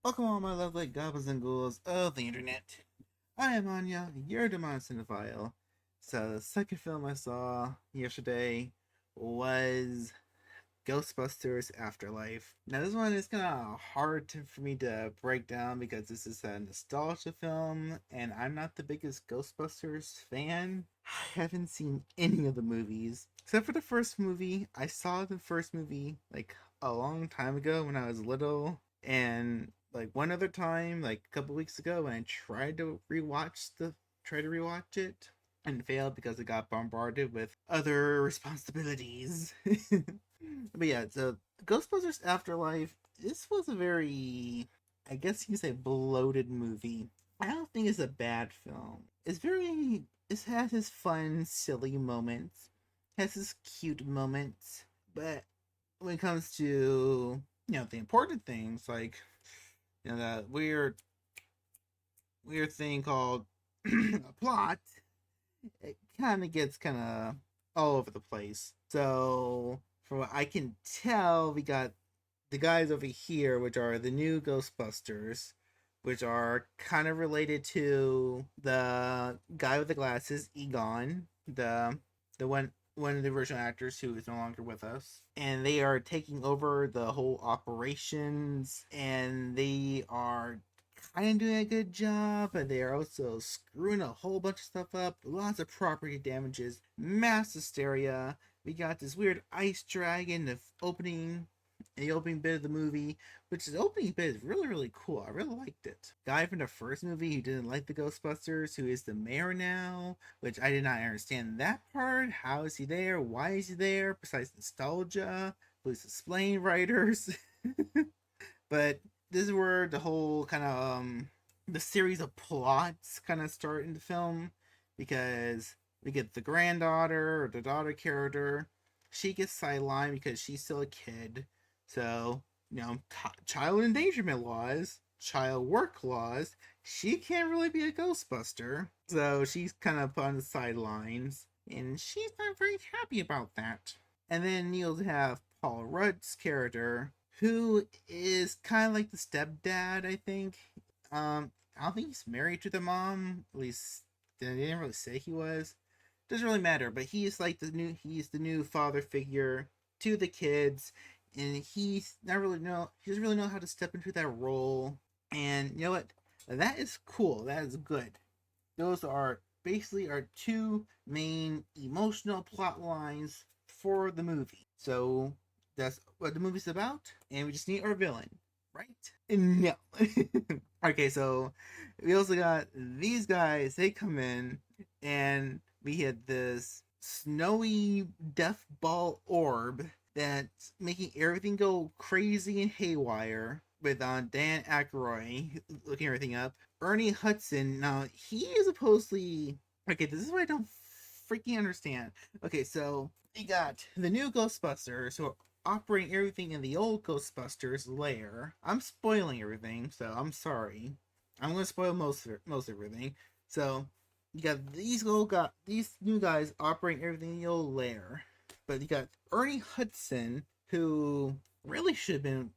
Welcome all my lovely goblins and ghouls of the internet. I am Anya, your demon cinephile. So the second film I saw yesterday was Ghostbusters Afterlife. Now this one is kind of for me to break down because this is a nostalgia film and I'm not the biggest Ghostbusters fan. I haven't seen any of the movies. Except for the first movie. I saw the first movie like a long time ago when I was little, and like one other time, like a couple weeks ago, when I tried to rewatch it and failed because it got bombarded with other responsibilities. But yeah, so Ghostbusters Afterlife, this was a very, I guess you could say, bloated movie. I don't think it's a bad film. It has its fun, silly moments, has its cute moments, but when it comes to, the important things, like, that weird thing called a plot, it kind of gets kind of all over the place. So, from what I can tell, we got the guys over here, which are the new Ghostbusters, which are kind of related to the guy with the glasses, Egon, one of the original actors who is no longer with us, and they are taking over the whole operations, and they are kind of doing a good job, but they are also screwing a whole bunch of stuff up. Lots of property damages, mass hysteria. We got this weird ice dragon the opening bit of the movie, which the opening bit is really, really cool. I really liked it. Guy from the first movie who didn't like the Ghostbusters, who is the mayor now, which I did not understand that part. How is he there? Why is he there? Besides nostalgia, please explain, writers. But this is where the whole kind of the series of plots kind of start in the film, because we get the granddaughter or the daughter character. She gets sidelined because she's still a kid. So, child endangerment laws, child work laws, she can't really be a Ghostbuster. So she's kind of put on the sidelines, and she's not very happy about that. And then you'll have Paul Rudd's character, who is kind of like the stepdad, I think. I don't think he's married to the mom. At least they didn't really say he was. Doesn't really matter, but he's the new father figure to the kids, and he doesn't really know how to step into that role. And you know what? That is cool. That is good. Those are basically our two main emotional plot lines for the movie. So that's what the movie's about, and we just need our villain, right? No. Okay, so we also got these guys. They come in, and we had this snowy death ball orb that's making everything go crazy and haywire. With Dan Aykroyd looking everything up, Ernie Hudson. Now he is supposedly okay. This is what I don't freaking understand. Okay, so we got the new Ghostbusters who are operating everything in the old Ghostbusters lair. I'm spoiling everything, so I'm sorry. I'm gonna spoil most everything. So you got these new guys operating everything in the old lair, but you got Ernie Hudson, who really should have been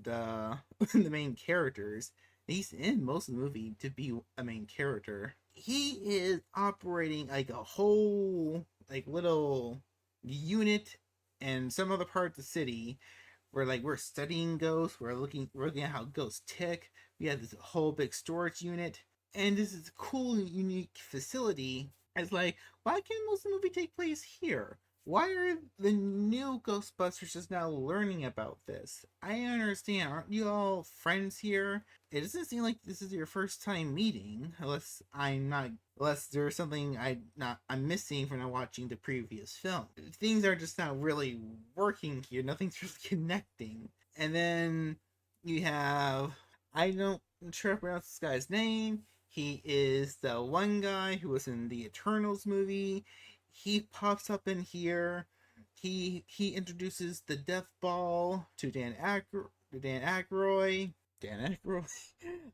the main characters. He's in most of the movie to be a main character. He is operating like a whole like little unit in some other part of the city where like we're studying ghosts, we're looking at how ghosts tick. We have this whole big storage unit, and this is a cool, unique facility. It's like, why can't most of the movie take place here? Why are the new Ghostbusters just now learning about this? I understand. Aren't you all friends here? It doesn't seem like this is your first time meeting, unless there's something I'm missing from not watching the previous film. Things are just not really working here. Nothing's really connecting. And then you have, I'm sure I pronounce this guy's name. He is the one guy who was in the Eternals movie. He pops up in here. He introduces the Death Ball to Dan Aykroyd. Dan Aykroyd.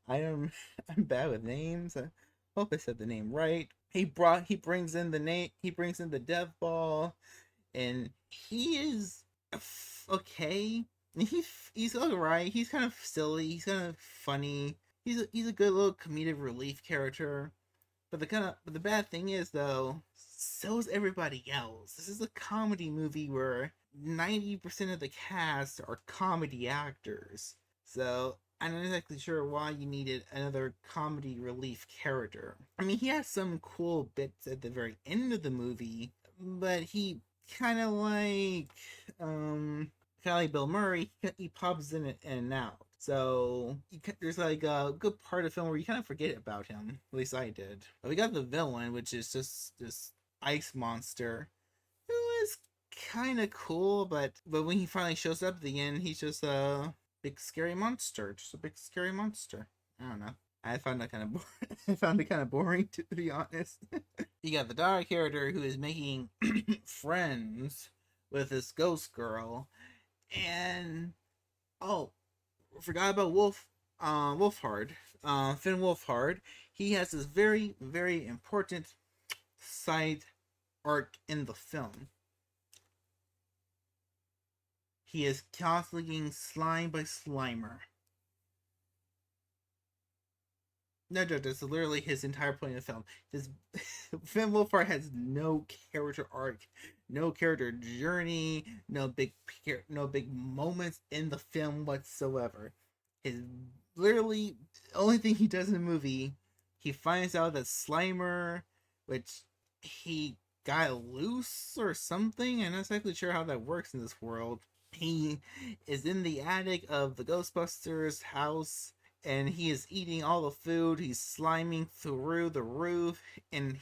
I'm bad with names. I hope I said the name right. He brings in the Death Ball, and he is okay. He's alright. He's kind of silly. He's kind of funny. He's a good little comedic relief character. But the bad thing is though, so is everybody else. This is a comedy movie where 90% of the cast are comedy actors. So I'm not exactly sure why you needed another comedy relief character. I mean, he has some cool bits at the very end of the movie, but he kind of like Bill Murray, he pops in and out. So there's like a good part of the film where you kind of forget about him. At least I did. But we got the villain, which is just this ice monster, who is kind of cool. But when he finally shows up at the end, he's just a big scary monster. Just a big scary monster. I don't know. I found that kind of I found it kind of boring to be honest. You got the daughter character who is making friends with this ghost girl, and oh, forgot about Wolfhard, Finn Wolfhard. He has this very, very important side arc in the film. He is constantly getting slimed by Slimer. No, that's literally his entire point of the film. This Finn Wolfhard has no character arc, no character journey, no big moments in the film whatsoever. His literally the only thing he does in the movie, he finds out that Slimer, which he got loose or something. I'm not exactly sure how that works in this world. He is in the attic of the Ghostbusters house and he is eating all the food. He's sliming through the roof, and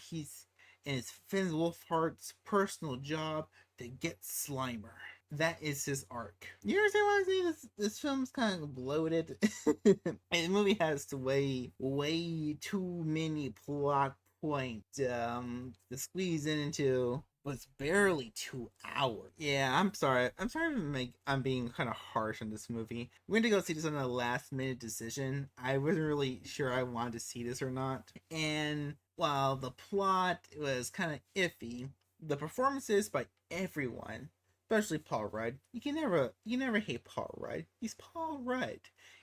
it's Finn Wolfhard's personal job to get Slimer. That is his arc. You understand what I say? This film's kind of bloated. And the movie has way too many plot points to squeeze into was barely 2 hours. Yeah, I'm sorry. I'm being kind of harsh on this movie. We went to go see this on a last minute decision. I wasn't really sure I wanted to see this or not. And while the plot was kind of iffy, the performances by everyone, especially Paul Rudd, you can never hate Paul Rudd. He's Paul Rudd.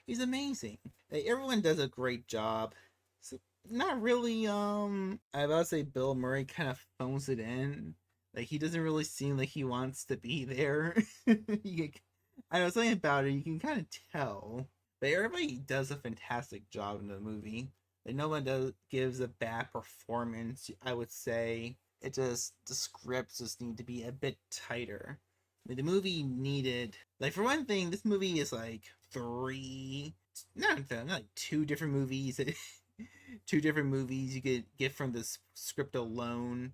He's amazing. Like, everyone does a great job. So, not really. I about to say Bill Murray kind of phones it in. Like, he doesn't really seem like he wants to be there. I know something about it, you can kind of tell. But everybody does a fantastic job in the movie. Like, no one gives a bad performance, I would say. The scripts just need to be a bit tighter. Like, the movie needed, like, for one thing, this movie is like not like two different movies. Two different movies you could get from this script alone.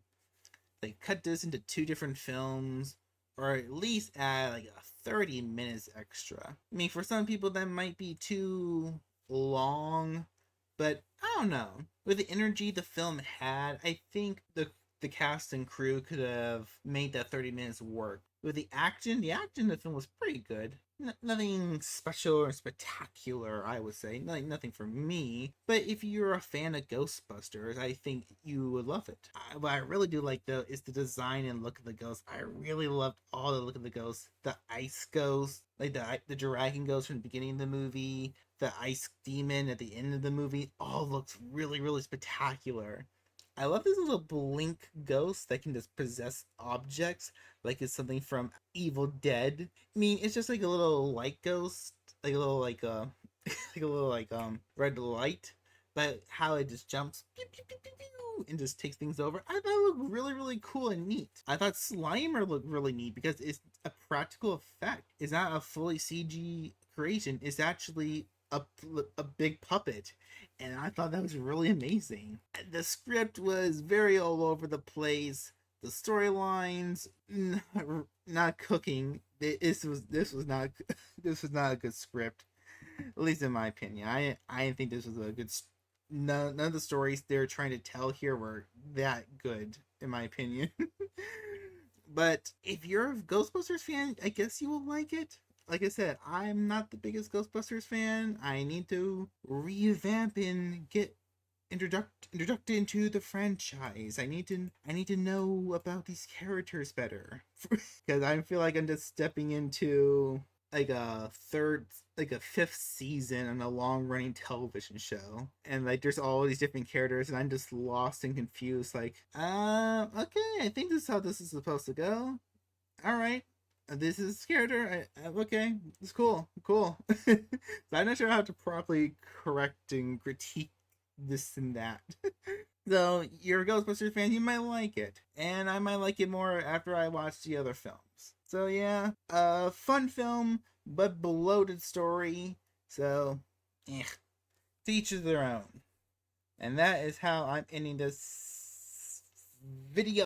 They cut this into two different films, or at least add like a 30 minutes extra. I mean, for some people that might be too long, but I don't know. With the energy the film had, I think the cast and crew could have made that 30 minutes work. With the action in the film was pretty good. Nothing special or spectacular, I would say. Nothing for me. But if you're a fan of Ghostbusters, I think you would love it. What I really do like, though, is the design and look of the ghost. I really loved all the look of the ghost. The ice ghost, like the dragon ghost from the beginning of the movie, the ice demon at the end of the movie, all looks really, really spectacular. I love this little blink ghost that can just possess objects like it's something from Evil Dead. I mean, it's just like a little light ghost, like a little like like a little like red light, but how it just jumps pew, pew, pew, pew, pew, and just takes things over. I thought it looked really, really cool and neat. I thought Slimer looked really neat because it's a practical effect. It's not a fully CG creation. It's actually a big puppet, and I thought that was really amazing. The script was very all over the place. The storylines not cooking. This was not this was not a good script, at least in my opinion. I didn't think this was a good. None of the stories they're trying to tell here were that good, in my opinion. But if you're a Ghostbusters fan, I guess you will like it. Like I said, I'm not the biggest Ghostbusters fan. I need to revamp and get introduced into the franchise. I need to know about these characters better because I feel like I'm just stepping into like a third, like a fifth season on a long running television show, and like there's all these different characters, and I'm just lost and confused. Like, okay, I think this is how this is supposed to go. All right, this is character. Okay, it's cool, cool. I'm not sure how to properly correct and critique this and that. So you're a Ghostbusters fan, you might like it, and I might like it more after I watch the other films. So yeah, fun film but bloated story. So, to each of their own. And that is how I'm ending this video.